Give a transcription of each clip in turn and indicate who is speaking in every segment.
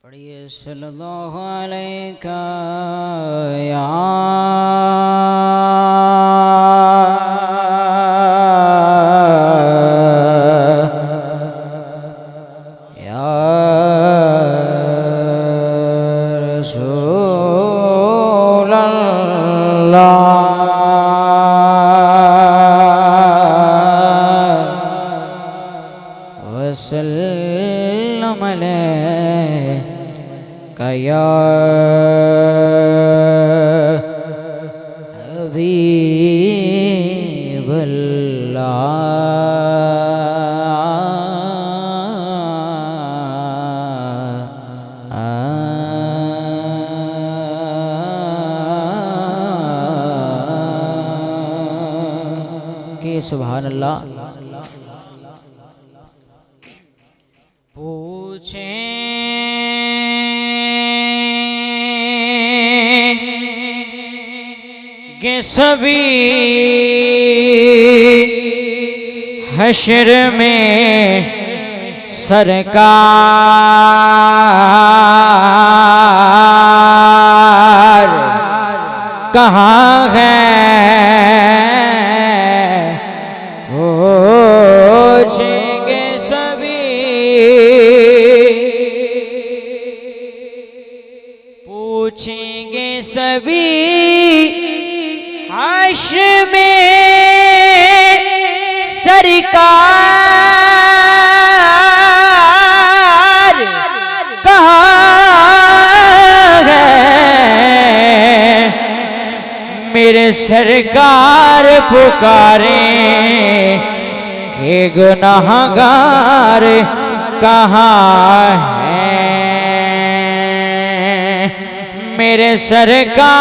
Speaker 1: पढ़िए सल्लल्लाहु अलैका या रसूल अल्लाह वसल्लम अलैका या कि सुभान अल्लाह। पूछेंगे सभी हश्र में सरकार कहाँ है, पूछेंगे सभी, पूछेंगे सभी हश्र में सरकार कहाँ है। मेरे सरकार पुकारें कि गुनाहगार कहाँ हैं। मेरे सरकार,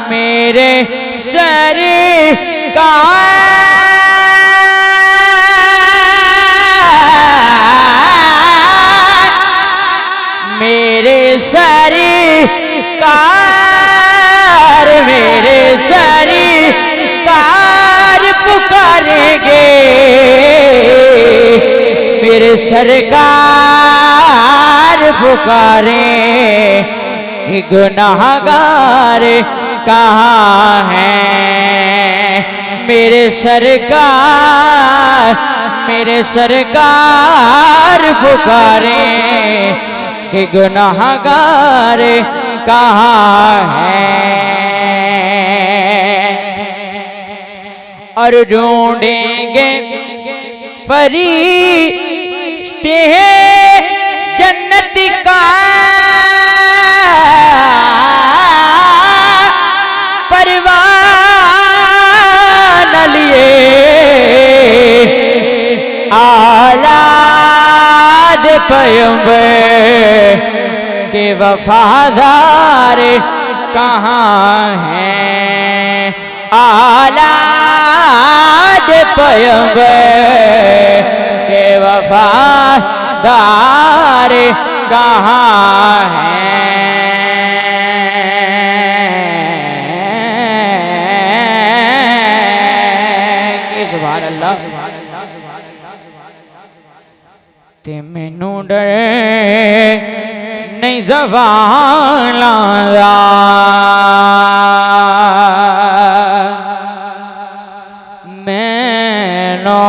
Speaker 1: मेरे सरकार, मेरे सरकार, मेरे सरकार पुकारेंगे। मेरे सरकार पुकारें कि गुनाहगार कहाँ हैं। मेरे सरकार, मेरे सरकार पुकारें कि गुनाहगार कहाँ हैं। और ढूंढेंगे फरिश्ते जन्नत का परवान लिए, औलाद पैगंबर के वफादार कहाँ हैं। औलाद पैगंबर के वफादार कहाँ हैं। कि सुभान अल्लाह। ते मैनू डर नहीं ज़बाना दा, मैनू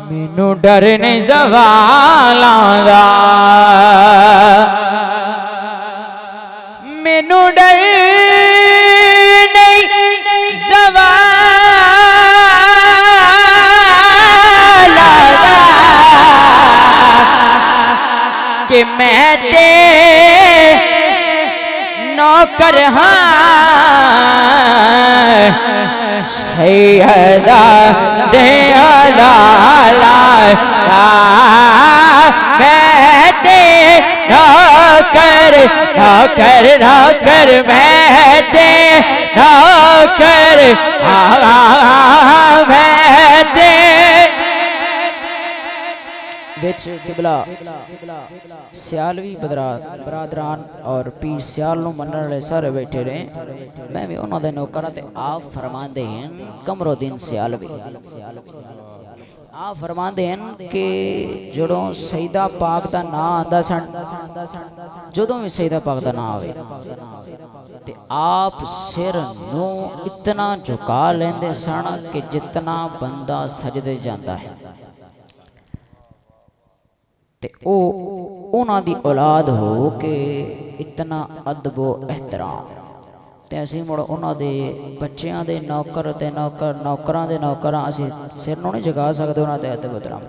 Speaker 1: मैनू डर नहीं ज़बाना दा, मैनू डर कि मैं ते नौकर हाँ सैयदा दे लाला, मैं ते नौकर नौकर नौकर, मैं ते नौकर मैं ते बिच किबला सियालवी बरादरान और पीर सियाल नूं मनण वाले सारे बैठे रहे। मैं भी उन्हों दे नौकर ते आप फरमाते हैं कमरुद्दीन सियालवी आप फरमाते हैं कि जदों सईदा पाक दा नाम आंदा सन जदों भी सईदा पाक दा नाम आवे ते आप सिर नूं इतना झुका लेंदे सन कि जितना बंदा सजदे जाता है ते ओ उन्हां दी औलाद हो के इतना अदबो एहतराम ते असीं मुड़ उन्हां दे बच्चियां दे नौकर ते नौकरां दे नौकरां असीं सिर नूं नहीं झुका सकदे उन्हां दे अदब एहतराम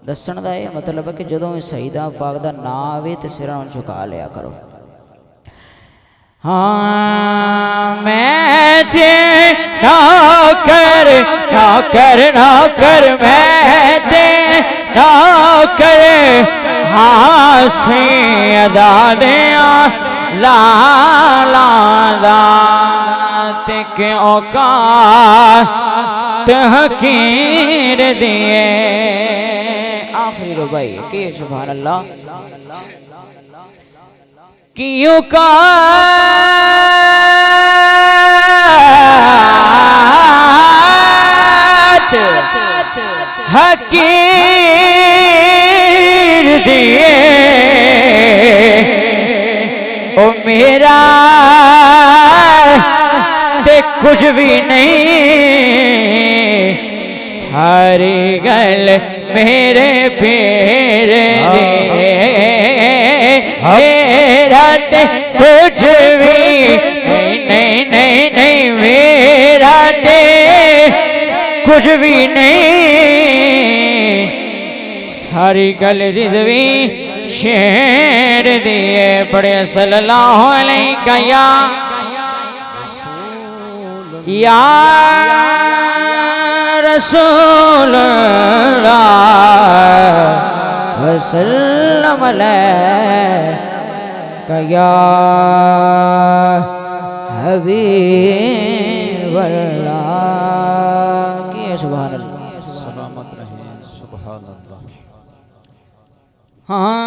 Speaker 1: दस्सण दा ये मतलब है कि जदों भी सईदा पाक दा नाम आवे ते सिर नूं झुका लिया करो। हाँ मैं ते नौकर मैं ते नौकर हाँ से अदा दिया लाला ते के औकात हकीर दिए। आखिरी रुबाई के सुभान अल्लाह की औकात हकीर दिए ओ मेरा ते कुछ भी नहीं सारी गल मेरे पेर मेरा ते कुछ भी नहीं मेरा ते कुछ भी नहीं सारी गल रिज़वी शेर दिए पड़े सल्लल्लाहु अलैहि या रसूल अल्लाह वसल्लम अलैका या हबीब अल्लाह की सुभान अल्लाह
Speaker 2: सलामत रहे सुभान अल्लाह।
Speaker 1: हाँ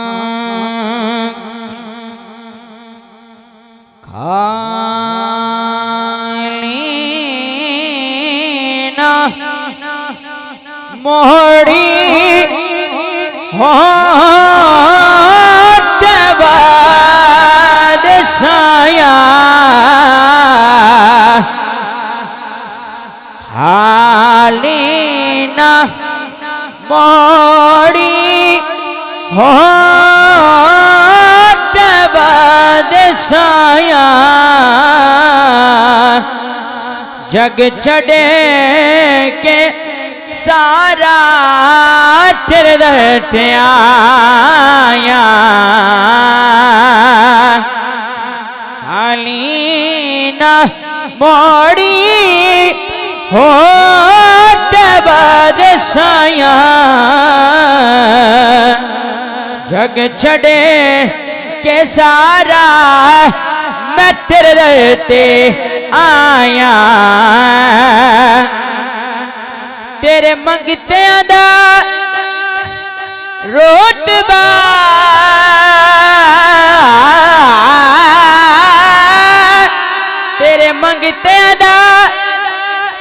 Speaker 1: खालीना मोड़ी होत बादशाया खालीना मोड़ी होत बादशाया जग छड़े के सारा तेरे दर ते आया खालीना मोड़ी होत बादशाया जग छड़े के सारा मैं तेरे दर ते आया तेरे मंगतियां दा रुतबा तेरे मंगतियां दा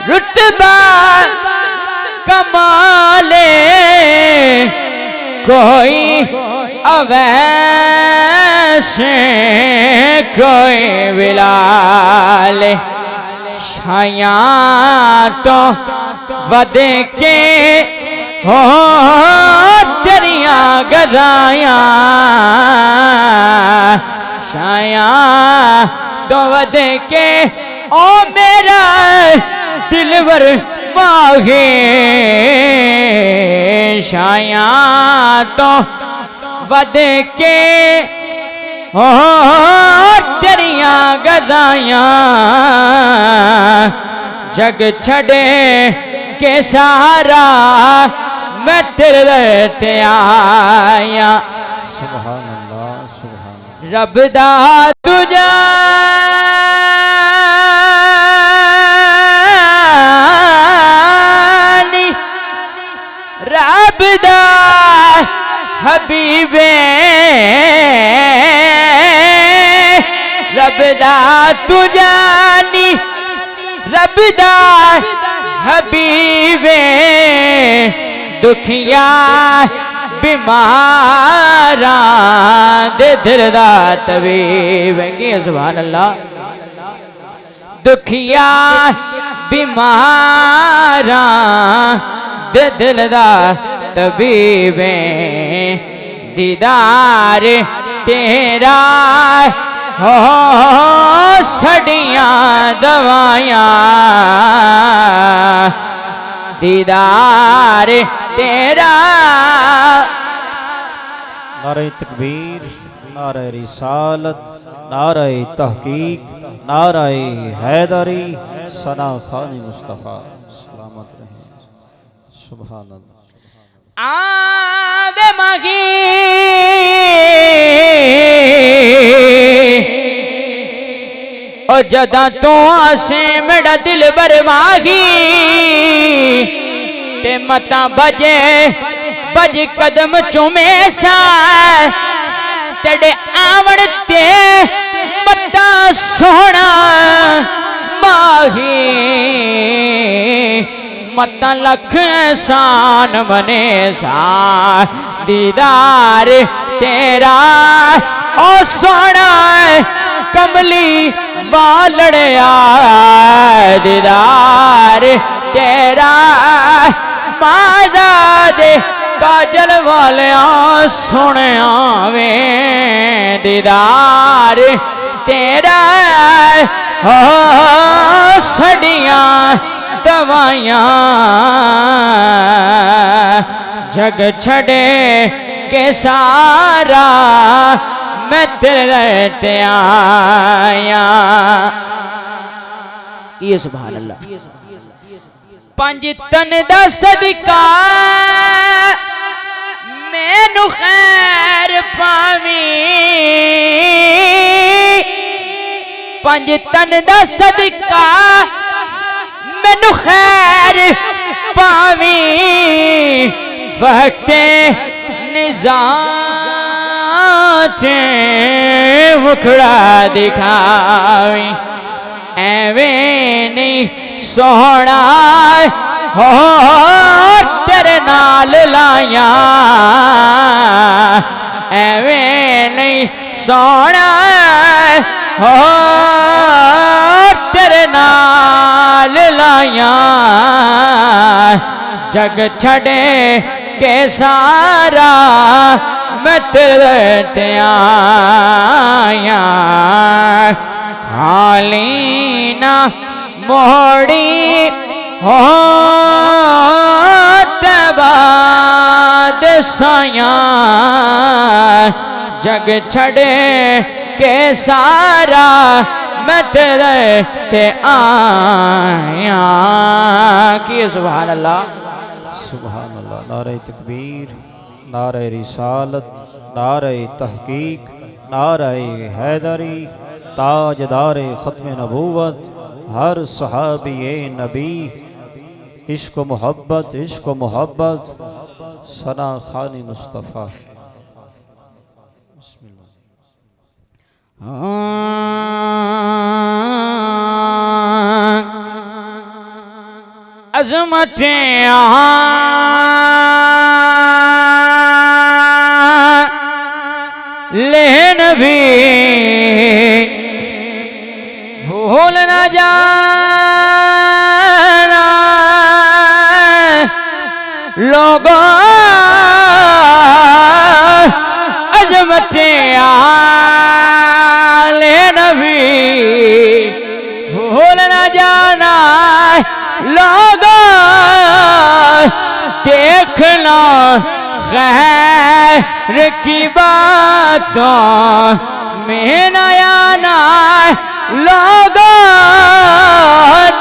Speaker 1: रुतबा कमाले कोई अवैसे कोई बिलाल छाया तो वदे के हो तेरिया गदाया छाया तो वदे के ओ मेरा दिलवर मांगे छाया तो वदे के हो तेरिया गदाया जग छड़े के सारा मैं तेरे ते आया
Speaker 2: सुभान अल्लाह सुभान
Speaker 1: रब दा तुझा रब दा हबीबे रब दा तू जानी रब दा हबीबे दुखिया बीमारा दे दिल दा तबीब की सुभान अल्लाह दुखिया बीमारा दे दिल दा तबीब दीदार तेरा हो सड़ियां दवाइयां दीदार तेरा
Speaker 2: नारे तकबीर नारे रिसालत नारे तहकीक नारे हैदरी सना खानी मुस्तफ़ा सलामत रहे सुभान अल्लाह
Speaker 1: आवे माही ओ जदा तो आसे मेरा दिल बरमाही ते मता बजे बज कदम चुमे सा तेरे आवण ते मता सोना माही मता लख एहसान बने सा दीदार तेरा ओ सोना कमली बालड़िया दीदार तेरा माजाद काजल वालिया सुने वे दीदार तेरा हो सड़ियां दवाइयां जग छड़े के सारा मैं तेरे ते आया ये सुभान अल्लाह पंज तन दा सदका मैनू खैर पावी पंज तन दा सदका मैनू खैर पावी वक्ते निज़ाते मुखड़ा दिखावी एवें नहीं सोहना हो तेरे नाल लाया एवें नहीं सोहना हो तेरे नाल लाया जग छड़े के सारा मैं तेरे ते आया खाली ना मोड़ी हो तबाद साया जग छड़े के सारा मैं तेरे ते आया की सुभान अल्लाह
Speaker 2: नारे तकबीर नारे रिसालत नारे तहकीक नारे हैदरी ताजदार ख़त्म नबूवत हर सहाबी नबी इश्क मोहब्बत सना खानी मुस्तफ़ा
Speaker 1: अज़मतें लेन भी भूल न जाना लोगों अज़मतें लेन भी भूल न जाना लोगों देखना खैर की बातों में नया ना लोगों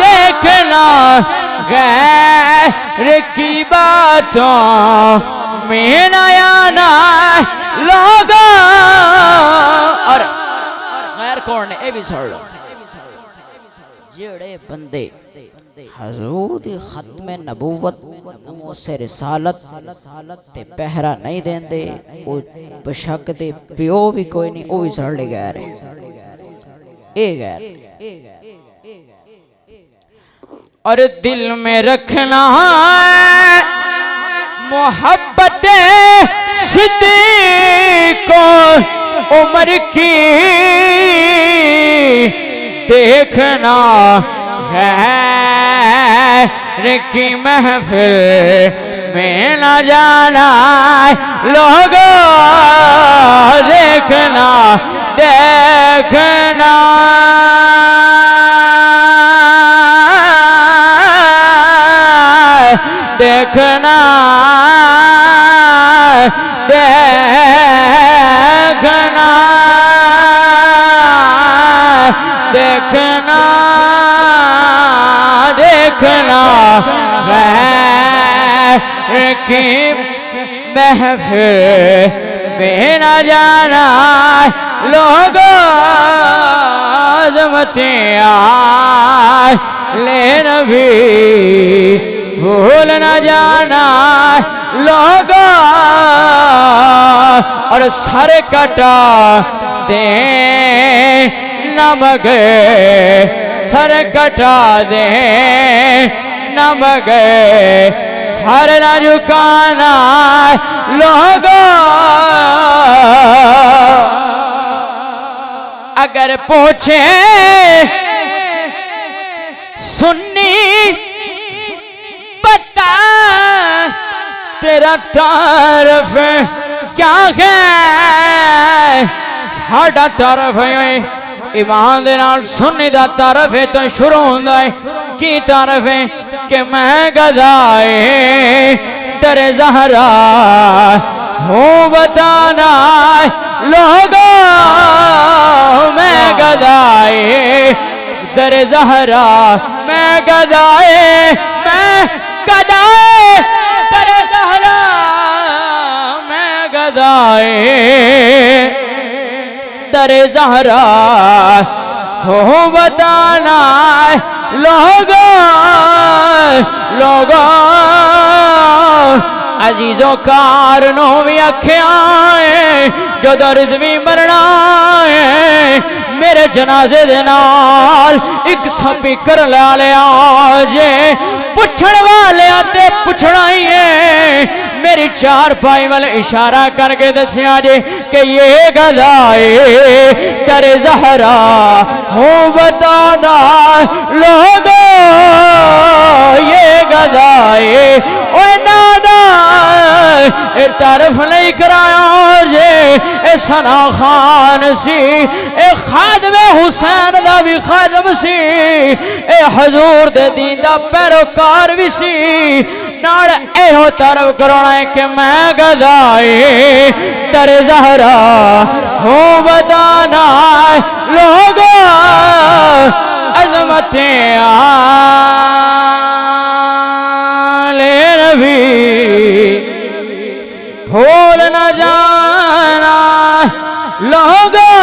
Speaker 1: देखना खैर की बातों में नया ना लोगों और खैर कौन ने ये भी सुन लो जेड़े बंदे हजूर दी खत्म नबूवत नमूसे रिसालत ते पहरा नहीं देंदे ओ बेशक दे प्यो भी कोई नहीं, ओ भी साढ़े गैर है। ए गैर और दिल में रखना मोहब्बत सिद्दीक़ को उम्र की देखना गैर की महफिल में न जाना, लोगों देखना देखना देखना देखना देखना देखना गैर की महफिल में न जाना, लोगों अज़मतें आए ले नबी भूल न जाना, लोगों और सर कटा दे न मगे, सर कटा दे न मगे, सर न झुकाना, लोगों अगर पूछे सुन्नी बता तेरा तारफ क्या है, साडा तारफ है ईमान दे नाल सुन्नी दा तारफ है तो शुरू होंदा है की तारफ है कि मैं गदाए तेरे ज़हरा हूँ बताना, लोगों मैं गदाए तेरे ज़हरा मैं गदाए तेरे ज़हरा मैं गदाए तेरे ज़हरा हो बताना, लोगों लोगों अजीजों कारनों भी अखियां जो दर्द भी मरना है, मेरे जनाजे दे नाल एक स्पीकर ला लिया जे पुछण वाले ते पुछना ही है, मेरी चार पाई वाल इशारा करके दसिया जे कि ये गदाए तेरे ज़हरा हो बताना, लोगों ये गदाए ओ नाना तारफ नहीं कराया जे ए सना खान सी, ए खादमे हुसैन दा भी खादम सी, ए हजूर दे दीन दा पैरोकार भी सी, नाल एहो तारफ कराना है कि मैं गदाए तेरे ज़हरा हो बताना, लोगों अज़मतें आले नबी भूल न जाना, लोगों